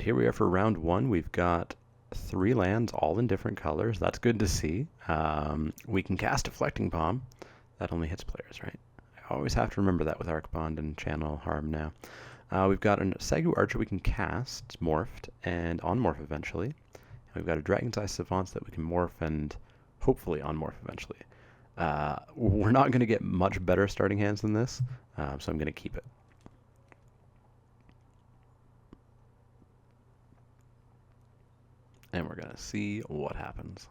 here we are for round one. We've got 3 lands, all in different colors. That's good to see. We can cast Deflecting Palm. That only hits players, right? I always have to remember that with Arc Bond and Channel Harm now. We've got a Sagu Archer we can cast, it's morphed, and on-morph eventually. And we've got a Dragon's Eye Savants that we can morph and hopefully on-morph eventually. We're not going to get much better starting hands than this, so I'm going to keep it. And we're going to see what happens.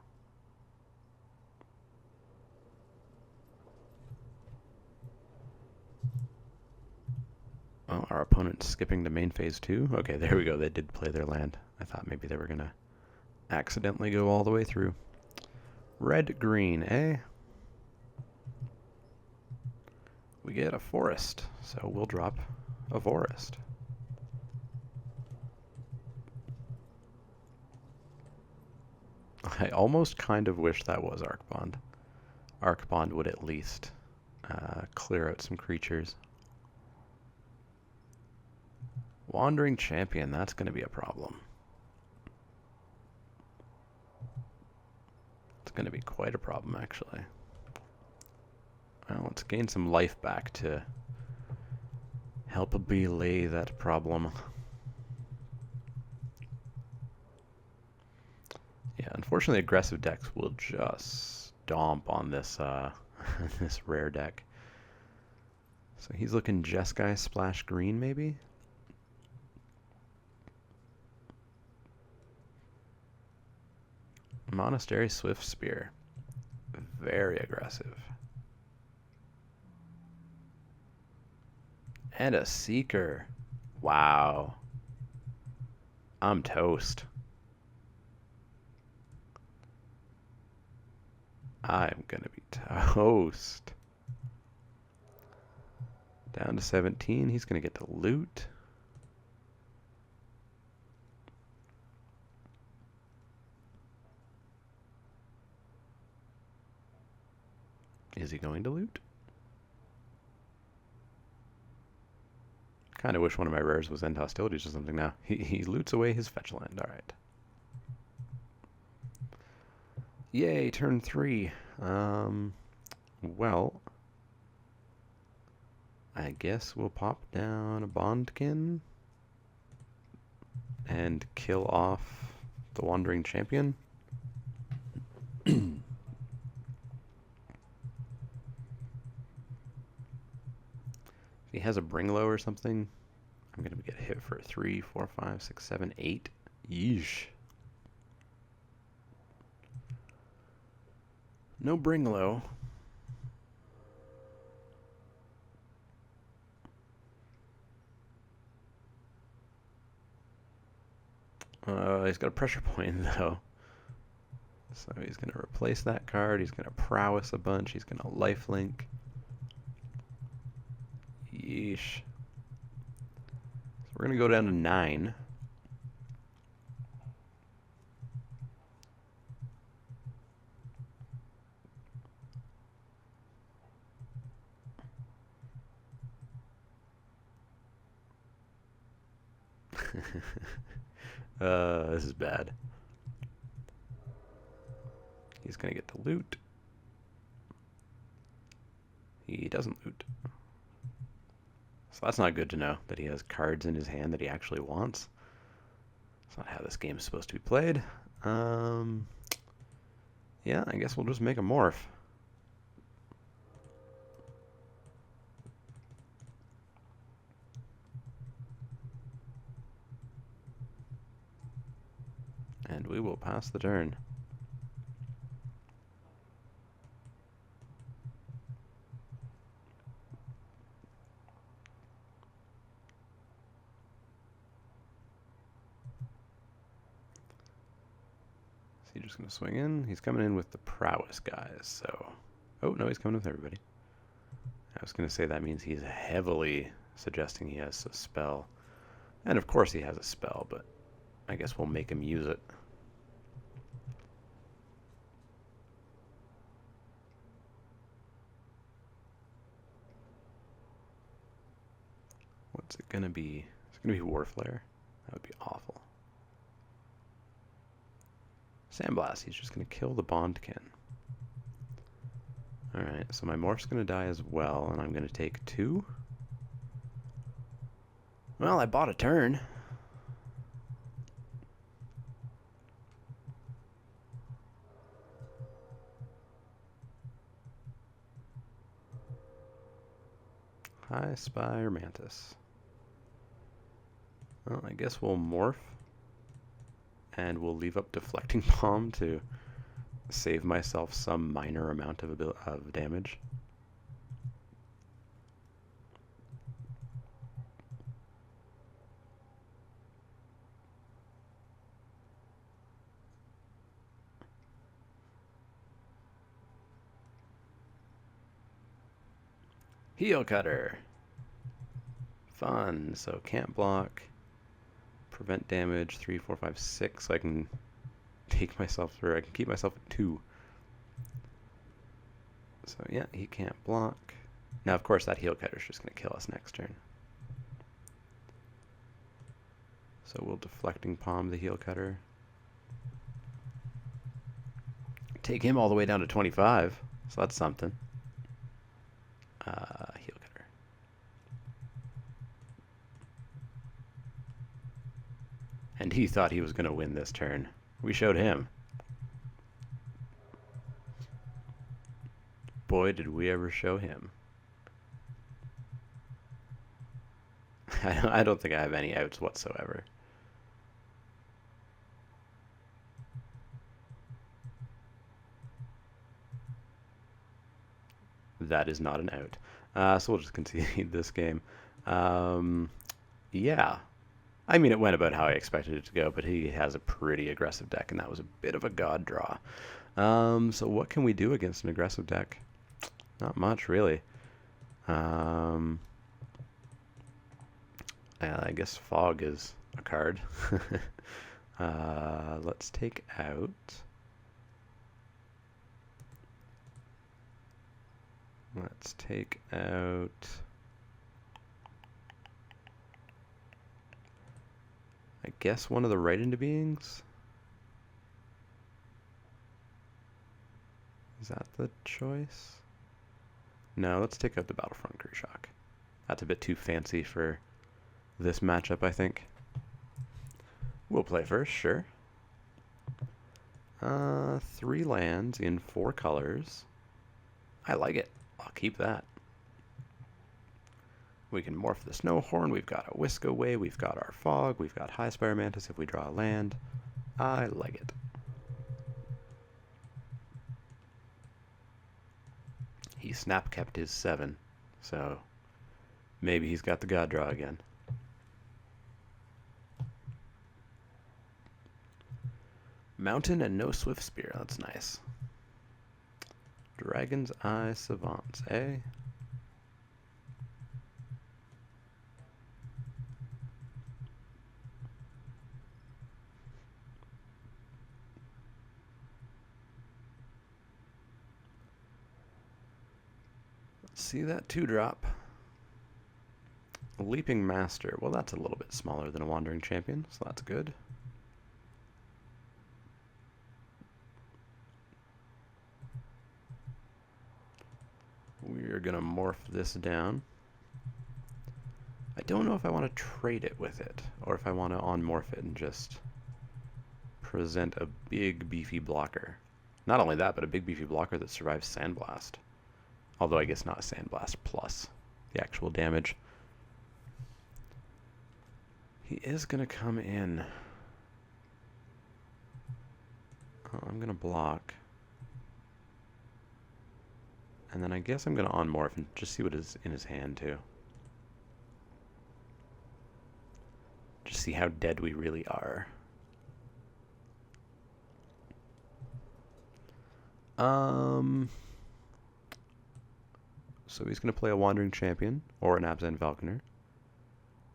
Oh, our opponent's skipping to main phase 2. Okay, there we go. They did play their land. I thought maybe they were going to accidentally go all the way through. Red-green, eh? We get a forest, so we'll drop a forest. I almost kind of wish that was Arc Bond. Arc Bond would at least clear out some creatures. Wandering Champion, that's going to be a problem. It's going to be quite a problem, actually. Well, let's gain some life back to help belay that problem. Yeah, unfortunately, aggressive decks will just stomp on this this rare deck. So he's looking Jeskai Splash Green, maybe? Monastery Swift Spear. Very aggressive. And a Seeker. Wow. I'm toast. I'm gonna be toast. Down to 17. He's gonna get to loot. Is he going to loot? Kind of wish one of my rares was End Hostilities or something now. He loots away his fetch land. Alright. Yay, turn 3. Well, I guess we'll pop down a Bondkin and kill off the Wandering Champion. If he has a Bringlow or something, I'm going to get hit for 3, 4, 5, 6, 7, 8. Yeesh. No Bringlow. He's got a pressure point, though. So he's going to replace that card. He's going to prowess a bunch. He's going to lifelink. Yeesh. So we're going to go down to 9. This is bad. He's going to get to loot. He doesn't loot. So that's not good to know, that he has cards in his hand that he actually wants. That's not how this game is supposed to be played. Yeah, I guess we'll just make a morph. And we will pass the turn. Is he just going to swing in? He's coming in with the prowess guys, so... Oh, no, he's coming with everybody. I was going to say that means he's heavily suggesting he has a spell. And of course he has a spell, but I guess we'll make him use it. What's it gonna be? It's gonna be Warflare. That would be awful. Sandblast, he's just going to kill the Bondkin. Alright, so my Morph's going to die as well, and I'm going to take 2. Well, I bought a turn. High Spire Mantis. Well, I guess we'll morph, and we'll leave up Deflecting Palm to save myself some minor amount of damage. Heel Cutter. Fun. So can't block. Prevent damage. 3, 4, 5, 6. So I can take myself through. I can keep myself at 2. So yeah, he can't block. Now of course that Heel Cutter is just going to kill us next turn. So we'll Deflecting Palm the Heel Cutter. Take him all the way down to 25. So that's something. Heel Cutter. And he thought he was going to win this turn. We showed him. Boy, did we ever show him. I don't think I have any outs whatsoever. That is not an out. So we'll just concede this game. Yeah. I mean, it went about how I expected it to go, but he has a pretty aggressive deck, and that was a bit of a god draw. So what can we do against an aggressive deck? Not much, really. I guess Fog is a card. Let's take out... Let's take out... I guess one of the Right Into Beings? Is that the choice? No, let's take out the Battlefront Crew Shock. That's a bit too fancy for this matchup, I think. We'll play first, sure. 3 lands in 4 colors. I like it. I'll keep that. We can morph the Snowhorn. We've got a Whisk Away. We've got our Fog. We've got High Spire Mantis if we draw a land. I like it. He snap kept his 7, so maybe he's got the god draw again. Mountain and no Swift Spear. That's nice. Dragon's Eye Savants, eh? See that 2-drop. Leaping Master. Well, that's a little bit smaller than a Wandering Champion, so that's good. We're going to morph this down. I don't know if I want to trade it with it, or if I want to on-morph it and just present a big, beefy blocker. Not only that, but a big, beefy blocker that survives Sandblast. Although I guess not Sandblast plus the actual damage. He is going to come in. Oh, I'm going to block. And then I guess I'm going to on-morph and just see what is in his hand, too. Just see how dead we really are. So he's going to play a Wandering Champion or an Abzan Falconer.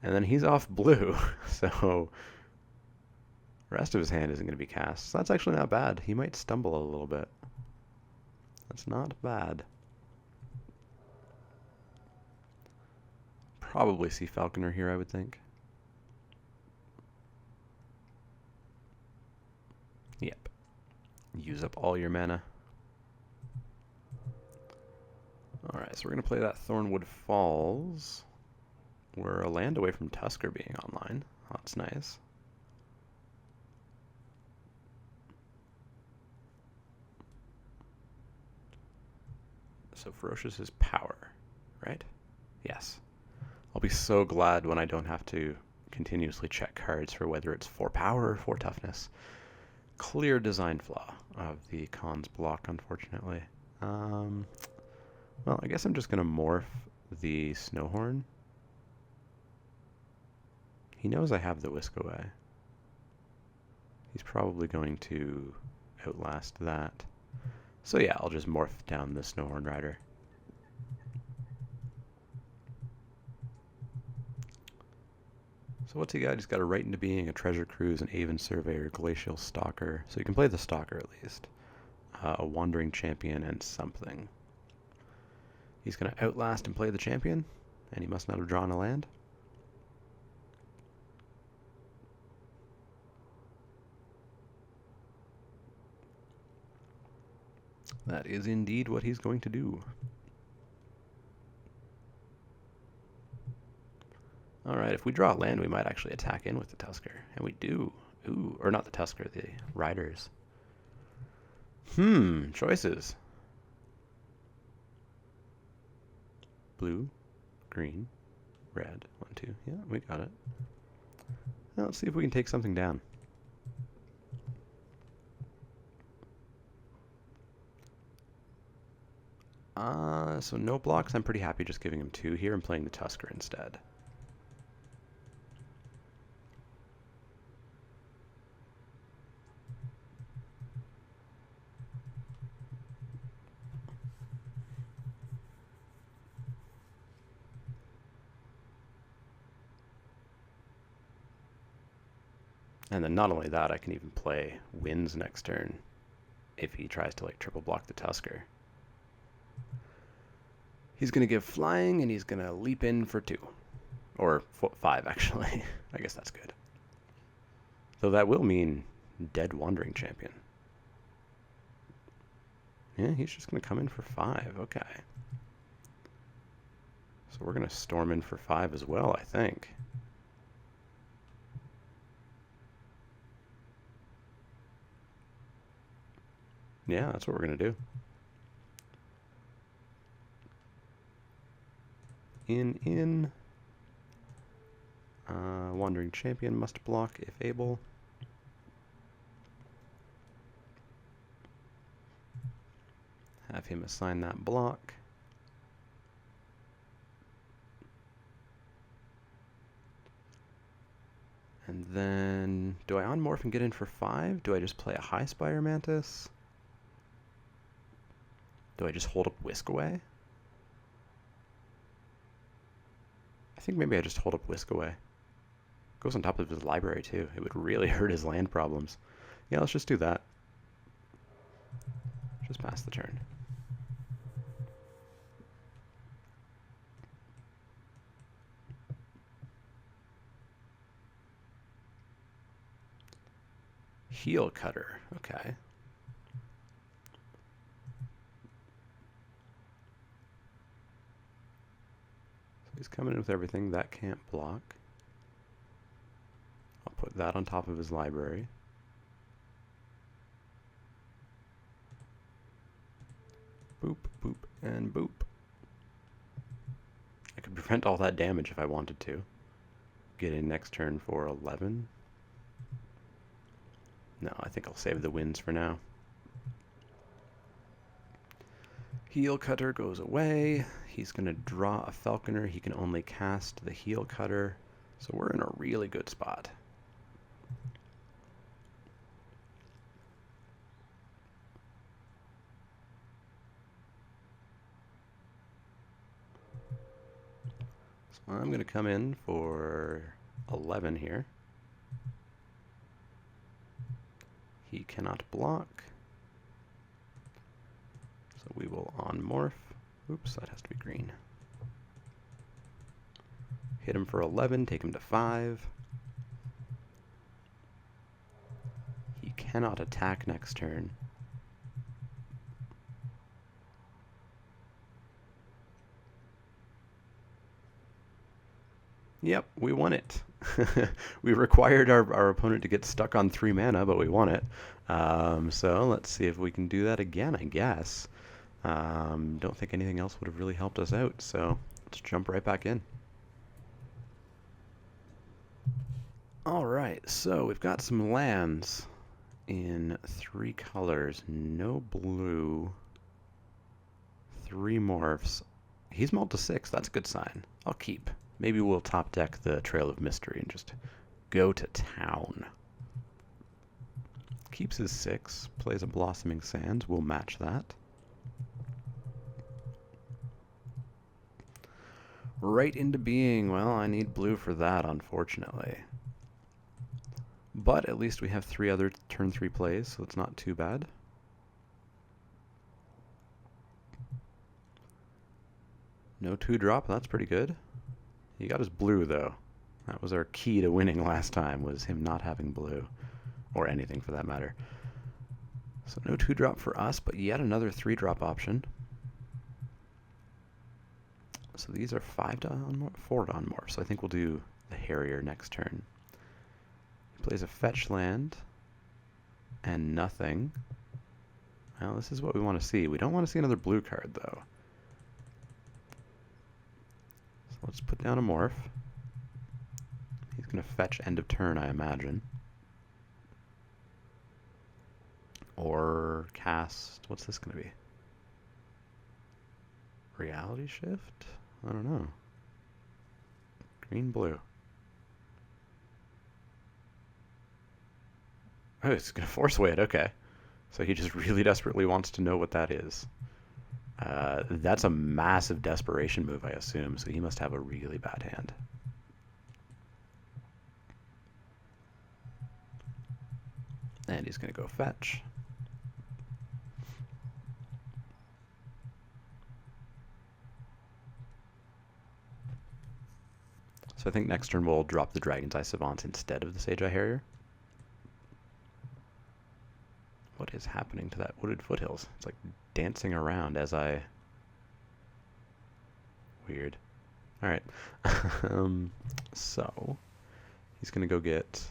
And then he's off blue, so the rest of his hand isn't going to be cast. So that's actually not bad. He might stumble a little bit. That's not bad. Probably see Falconer here, I would think. Yep. use up all your mana. Alright, so we're going to play that Thornwood Falls. We're a land away from Tusker being online. Oh, that's nice. So Ferocious is power, right? Yes. I'll be so glad when I don't have to continuously check cards for whether it's 4 power or 4 toughness. Clear design flaw of the Khans block, unfortunately. Well, I guess I'm just going to morph the Snowhorn. He knows I have the Whisk Away. He's probably going to outlast that. So yeah, I'll just morph down the Snowhorn Rider. So what's he got? He's got a Right into Being, a Treasure Cruise, an Avon Surveyor, Glacial Stalker. So you can play the Stalker at least. A Wandering Champion and something. He's going to outlast and play the Champion, and he must not have drawn a land. That is indeed what he's going to do. Alright, if we draw a land, we might actually attack in with the Tusker. And we do. Ooh, or not the Tusker, the Riders. Choices. Blue, green, red. 1, 2. Yeah, we got it. Now let's see if we can take something down. So no blocks. I'm pretty happy just giving him 2 here and playing the Tusker instead. And then not only that, I can even play Winds next turn if he tries to like triple block the Tusker. He's going to give flying, and he's going to leap in for 2. Or 5, actually. I guess that's good. Though that will mean dead Wandering Champion. Yeah, he's just going to come in for 5. Okay. So we're going to storm in for 5 as well, I think. Yeah, that's what we're going to do. In. Wandering Champion must block if able. Have him assign that block. And then, do I unmorph and get in for 5? Do I just play a High Spire Mantis? Do I just hold up Whisk Away? I think maybe I just hold up Whisk Away. Goes on top of his library too. It would really hurt his land problems. Yeah, let's just do that. Just pass the turn. Heel Cutter. Okay. He's coming in with everything. That can't block. I'll put that on top of his library. Boop, boop, and boop. I could prevent all that damage if I wanted to. Get in next turn for 11. No, I think I'll save the Winds for now. Heel Cutter goes away. He's going to draw a Falconer. He can only cast the Heel Cutter. So we're in a really good spot. So I'm going to come in for 11 here. He cannot block. So we will on-morph. Oops, that has to be green. Hit him for 11, take him to 5. He cannot attack next turn. Yep, we won it. We required our opponent to get stuck on 3 mana, but we won it. So let's see if we can do that again, I guess. Don't think anything else would have really helped us out, so let's jump right back in. Alright, so we've got some lands in 3 colors. No blue. 3 morphs. He's mulled to 6. That's a good sign. I'll keep. Maybe we'll top deck the Trail of Mystery and just go to town. Keeps his 6. Plays a Blossoming Sands. We'll match that. Right into being. Well, I need blue for that, unfortunately. But at least we have 3 other turn 3 plays, so it's not too bad. No 2-drop, that's pretty good. He got his blue, though. That was our key to winning last time, was him not having blue. Or anything, for that matter. So no 2-drop for us, but yet another 3-drop option. So these are 4 Dawn Morph, so I think we'll do the Harrier next turn. He plays a fetch land, and nothing. Well, this is what we want to see. We don't want to see another blue card, though. So let's put down a morph. He's going to fetch end of turn, I imagine. Or cast... what's this going to be? Reality Shift? I don't know. Green, blue. Oh, it's going to force weight, okay. So he just really desperately wants to know what that is. That's a massive desperation move, I assume, so he must have a really bad hand. And he's going to go fetch. So I think next turn we'll drop the Dragon's Eye Savant instead of the Sage Eye Harrier. What is happening to that Wooded Foothills? It's like dancing around as I... Weird. Alright. So, he's going to go get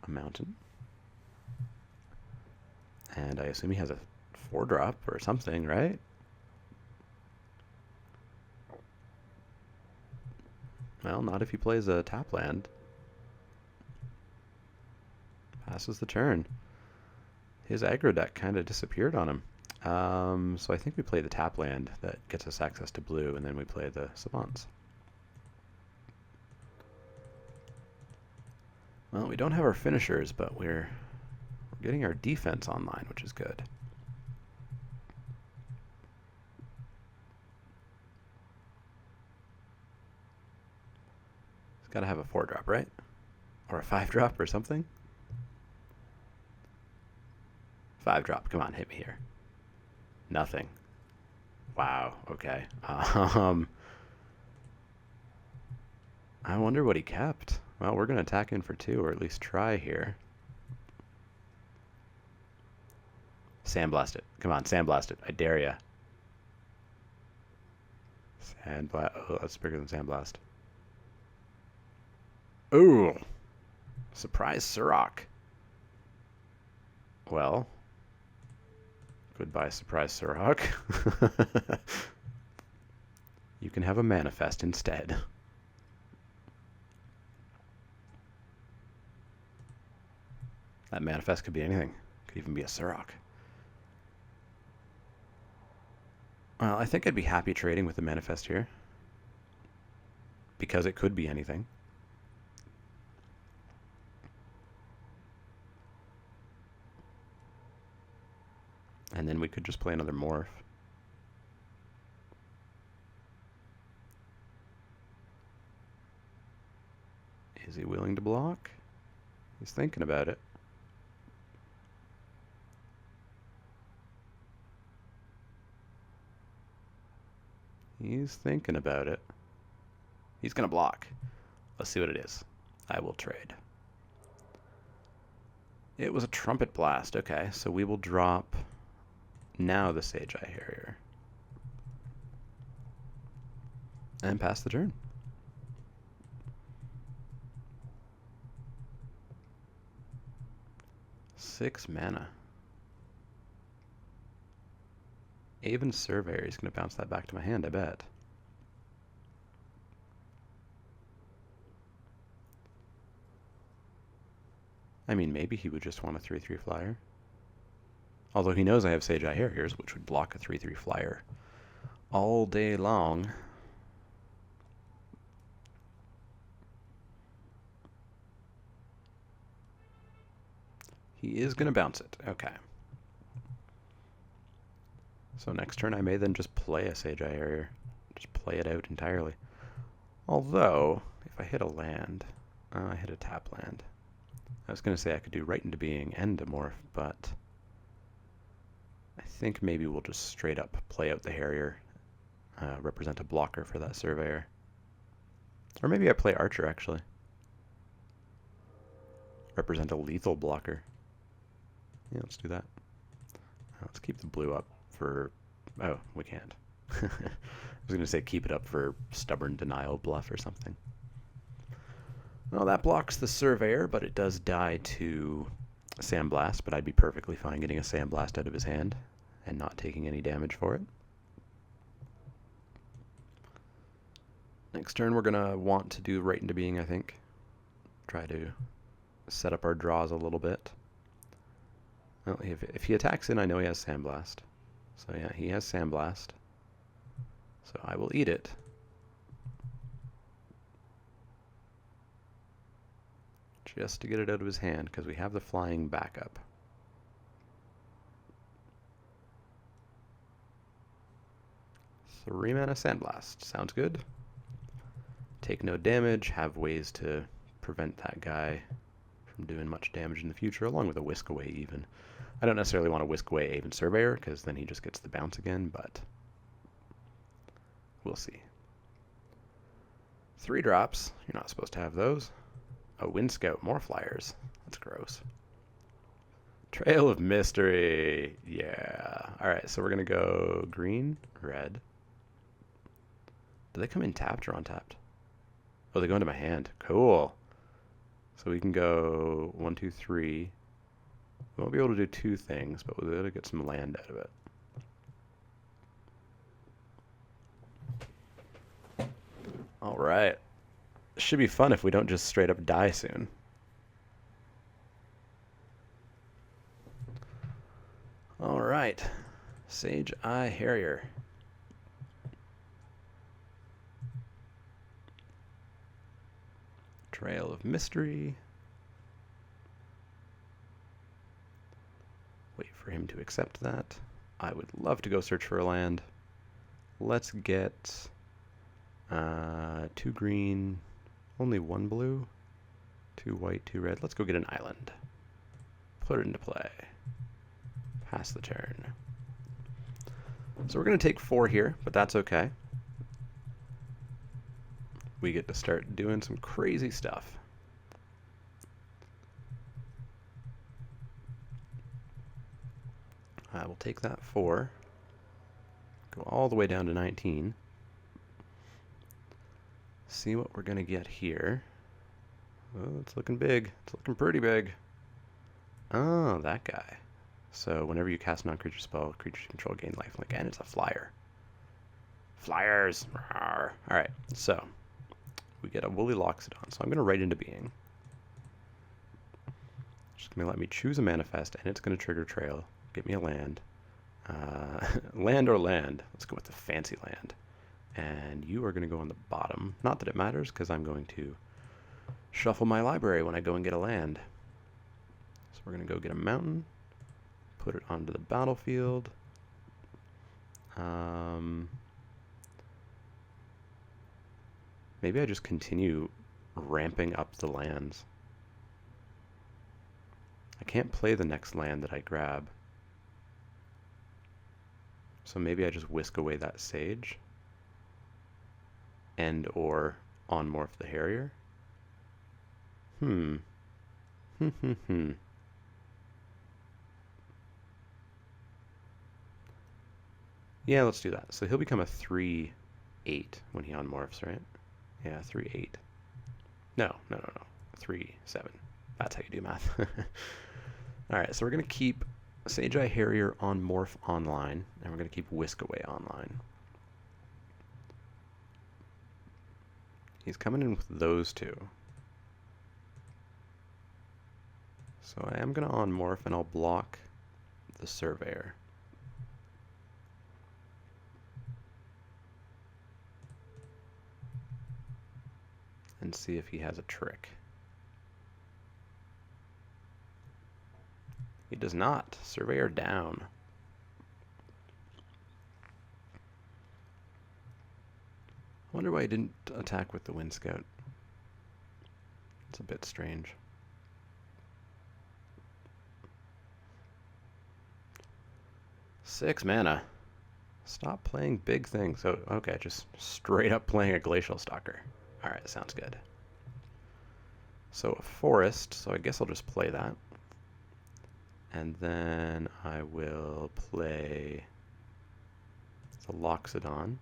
a mountain. And I assume he has a 4-drop or something, right? Well, not if he plays a tap land. Passes the turn. His aggro deck kind of disappeared on him. So I think we play the tap land that gets us access to blue, and then we play the Savants. Well, we don't have our finishers, but we're getting our defense online, which is good. He's got to have a 4-drop, right? Or a 5-drop or something? 5-drop. Come on, hit me here. Nothing. Wow, okay. I wonder what he kept. Well, we're going to attack in for 2, or at least try here. Sandblast it. Come on, sandblast it. I dare ya. Sandblast. Oh, that's bigger than sandblast. Ooh. Surprise Surrock. Well. Goodbye, Surprise Surrock. You can have a manifest instead. That manifest could be anything. Could even be a Surrock. Well, I think I'd be happy trading with the manifest here. Because it could be anything. And then we could just play another morph. Is he willing to block? He's thinking about it. He's thinking about it. He's going to block. Let's see what it is. I will trade. It was a Trumpet Blast. Okay, so we will drop now the Sage Eye Harrier. And pass the turn. 6 mana. Aven Surveyor is going to bounce that back to my hand, I bet. I mean, maybe he would just want a 3/3 flyer. Although he knows I have Sage Eye Harriers, which would block a 3/3 flyer all day long. He is going to bounce it. Okay. So next turn I may then just play a Sage Eye Harrier. Just play it out entirely. Although, if I hit a land, I hit a tap land. I was going to say I could do Right into Being and Demorph, but I think maybe we'll just straight up play out the Harrier, represent a blocker for that Surveyor. Or maybe I play Archer, actually. Represent a lethal blocker. Yeah, let's do that. Let's keep the blue up for... Oh, we can't. I was going to say keep it up for Stubborn Denial Bluff or something. Well, that blocks the Surveyor, but it does die to Sandblast, but I'd be perfectly fine getting a Sandblast out of his hand and not taking any damage for it. Next turn we're going to want to do Right into Being, I think. Try to set up our draws a little bit. Well, if he attacks in, I know he has Sandblast. So yeah, he has Sandblast. So I will eat it. Just to get it out of his hand, because we have the flying backup. Three mana Sandblast. Sounds good. Take no damage, have ways to prevent that guy from doing much damage in the future, along with a Whisk Away even. I don't necessarily want to Whisk Away Aven Surveyor, because then he just gets the bounce again, but we'll see. 3 drops. You're not supposed to have those. Oh, Wind Scout, more flyers. That's gross. Trail of Mystery. Yeah. Alright, so we're going to go green, red. Do they come in tapped or untapped? Oh, they go into my hand. Cool. So we can go 1, 2, 3. We won't be able to do 2 things, but we'll be able to get some land out of it. Alright. Should be fun if we don't just straight up die soon. Alright. Sage Eye Harrier. Trail of Mystery. Wait for him to accept that. I would love to go search for a land. Let's get 2 green, only 1 blue, 2 white, 2 red. Let's go get an island. Put it into play. Pass the turn. So we're going to take 4 here, but that's okay. We get to start doing some crazy stuff. I will take that 4. Go all the way down to 19. See what we're going to get here. Oh, it's looking big. It's looking pretty big. Oh, that guy. So whenever you cast non-creature spell, creatures control gain lifelink, and it's a flyer. Flyers! Alright, so we get a Woolly Loxodon. So I'm going to Right into Being. Just going to let me choose a manifest, and it's going to trigger Trail. Get me a land. Land or land. Let's go with the fancy land. And you are going to go on the bottom. Not that it matters, because I'm going to shuffle my library when I go and get a land. So we're going to go get a mountain. Put it onto the battlefield. Maybe I just continue ramping up the lands. I can't play the next land that I grab. So maybe I just whisk away that Sage. And or on-morph the Harrier. Yeah, let's do that. So he'll become a 3/8 when he on-morphs, right? Yeah, 3/8. No. 3/7. That's how you do math. Alright, so we're going to keep Sage Eye Harrier on Morph online, and we're going to keep Whisk Away online. He's coming in with those two. So I am going to on-morph, and I'll block the Surveyor. And see if he has a trick. He does not. Surveyor down. I wonder why he didn't attack with the Wind Scout. It's a bit strange. Six mana. Stop playing big things. Oh, okay, just straight up playing a Glacial Stalker. Alright, sounds good. So a forest, so I guess I'll just play that. And then I will play the Loxodon.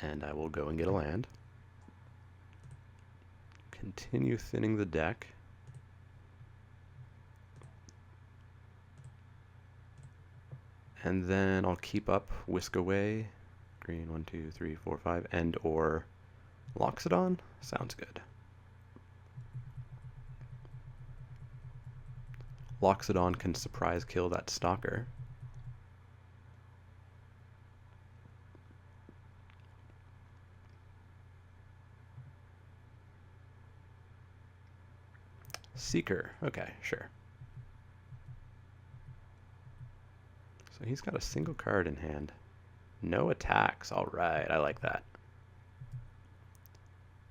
And I will go and get a land. Continue thinning the deck. And then I'll keep up Whisk Away. Green, 1, 2, 3, 4, 5, and or Loxodon. Sounds good. Loxodon can surprise kill that Stalker. Seeker. Okay, sure. So he's got a single card in hand. No attacks. All right, I like that.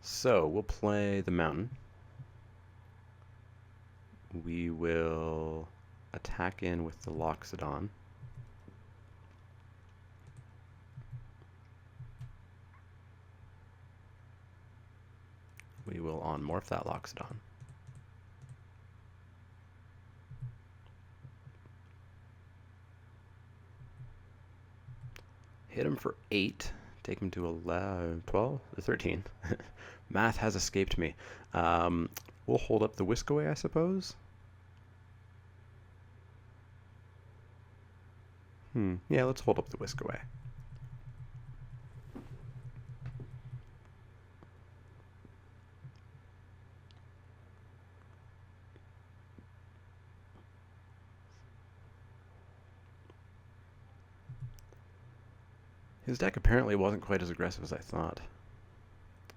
So we'll play the Mountain. We will attack in with the Loxodon. We will on-morph that Loxodon. Hit him for 8. Take him to 11, 12, 13. Math has escaped me. We'll hold up the Whisk Away, I suppose. Yeah, let's hold up the Whisk Away. His deck apparently wasn't quite as aggressive as I thought.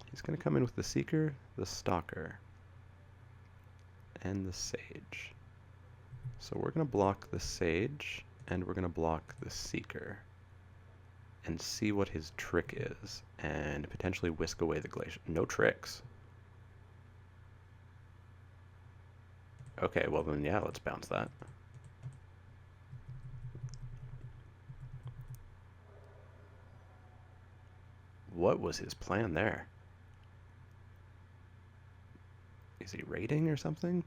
He's going to come in with the Seeker, the Stalker, and the Sage. So we're going to block the Sage, and we're going to block the Seeker, and see what his trick is, and potentially Whisk Away the Glacier. No tricks. Okay, well then yeah, let's bounce that. What was his plan there? Is he raiding or something?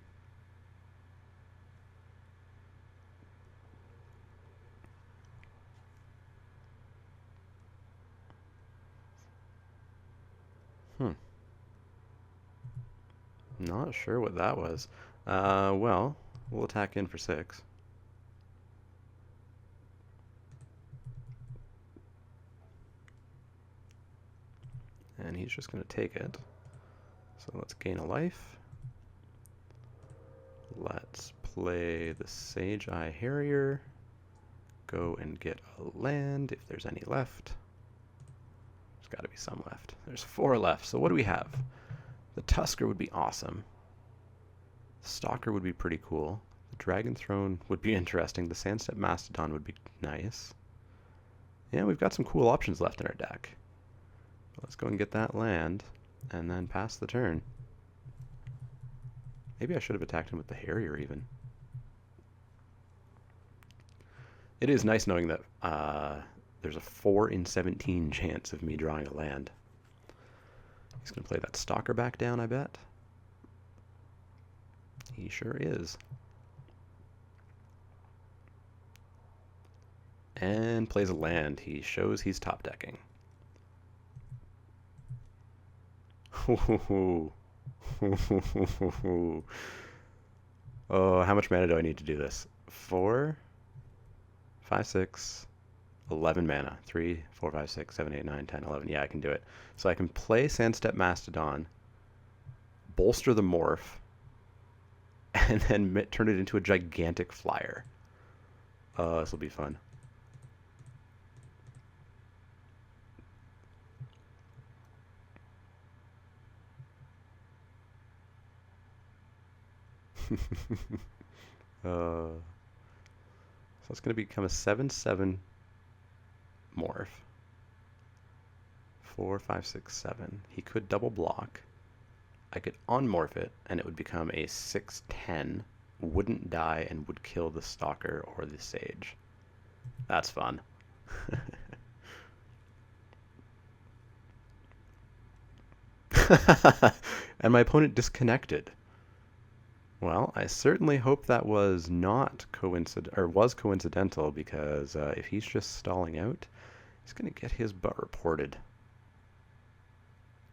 Not sure what that was. Well, we'll attack in for 6. And he's just going to take it. So let's gain a life. Let's play the Sage Eye Harrier. Go and get a land if there's any left. There's got to be some left. There's 4 left. So what do we have? The Tusker would be awesome. The Stalker would be pretty cool. The Dragon Throne would be interesting. The Sandstep Mastodon would be nice. Yeah, we've got some cool options left in our deck. Let's go and get that land, and then pass the turn. Maybe I should have attacked him with the Harrier, even. It is nice knowing that there's a 4 in 17 chance of me drawing a land. He's going to play that Stalker back down, I bet. He sure is. And plays a land. He shows he's top decking. Oh, how much mana do I need to do this? 4, 5, 6, 11 mana. 3, 4, 5, 6, 7, 8, 9, 10, 11. Yeah, I can do it. So I can play Sandstep Mastodon, bolster the morph, and then turn it into a gigantic flyer. Oh, this will be fun. So it's going to become a 7/7 morph. 4, 5, 6, 7. He could double block. I could unmorph it, and it would become a 6/10. Wouldn't die and would kill the Stalker or the Sage. That's fun. And my opponent disconnected. Well, I certainly hope that was not coincidental, because if he's just stalling out, he's going to get his butt reported.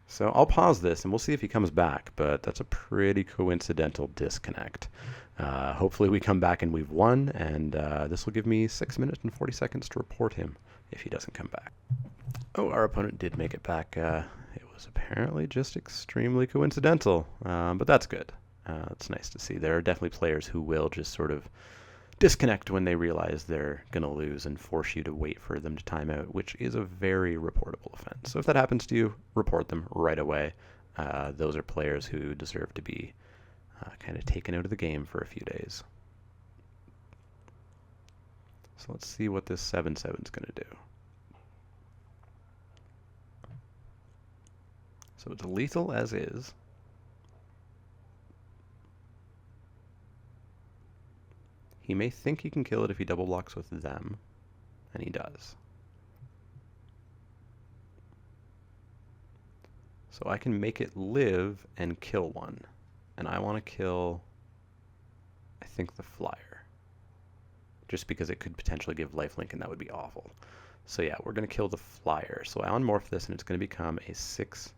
So I'll pause this and we'll see if he comes back, but that's a pretty coincidental disconnect. Hopefully we come back and we've won, and this will give me 6 minutes and 40 seconds to report him if he doesn't come back. Oh, our opponent did make it back. It was apparently just extremely coincidental, but that's good. It's nice to see. There are definitely players who will just sort of disconnect when they realize they're going to lose and force you to wait for them to time out, which is a very reportable offense. So if that happens to you, report them right away. Those are players who deserve to be kind of taken out of the game for a few days. So let's see what this 7/7 is going to do. So it's lethal as is. He may think he can kill it if he double blocks with them, and he does. So I can make it live and kill one. And I want to kill, I think, the flyer. Just because it could potentially give lifelink, and that would be awful. So yeah, we're going to kill the flyer. So I unmorph this, and it's going to become a 6/10.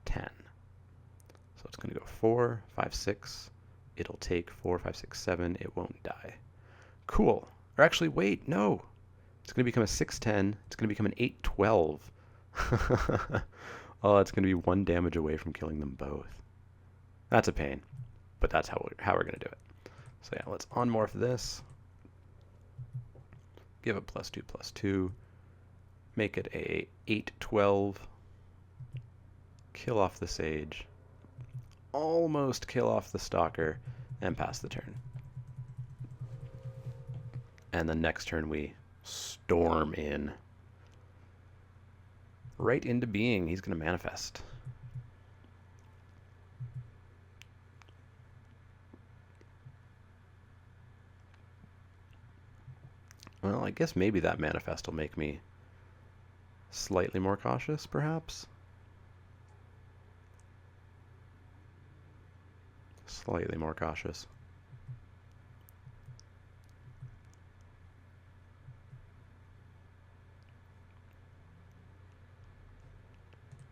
So it's going to go 4, 5, 6. It'll take 4, 5, 6, 7. It won't die. Cool. Or actually, wait, no. It's going to become a 6/10. It's going to become an 8/12. Oh, it's going to be 1 damage away from killing them both. That's a pain, but that's how we're going to do it. So yeah, let's unmorph this. Give it +2/+2. Make it a 8/12. Kill off the Sage. Almost kill off the Stalker, and pass the turn. And the next turn we storm in. Right into being. He's going to manifest. Well, I guess maybe that manifest will make me slightly more cautious, perhaps. Slightly more cautious.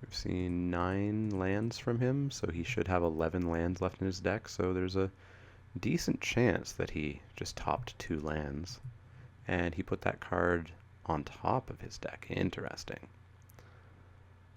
We've seen 9 lands from him, so he should have 11 lands left in his deck, so there's a decent chance that he just topped 2 lands. And he put that card on top of his deck. Interesting.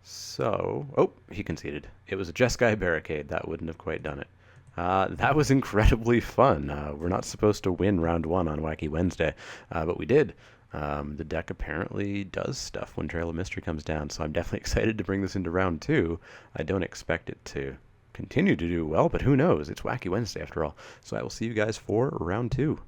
So, oh, he conceded. It was a Jeskai Barricade. That wouldn't have quite done it. That was incredibly fun. We're not supposed to win round 1 on Wacky Wednesday, but we did. The deck apparently does stuff when Trail of Mystery comes down, so I'm definitely excited to bring this into round 2. I don't expect it to continue to do well, but who knows? It's Wacky Wednesday after all. So I will see you guys for round 2.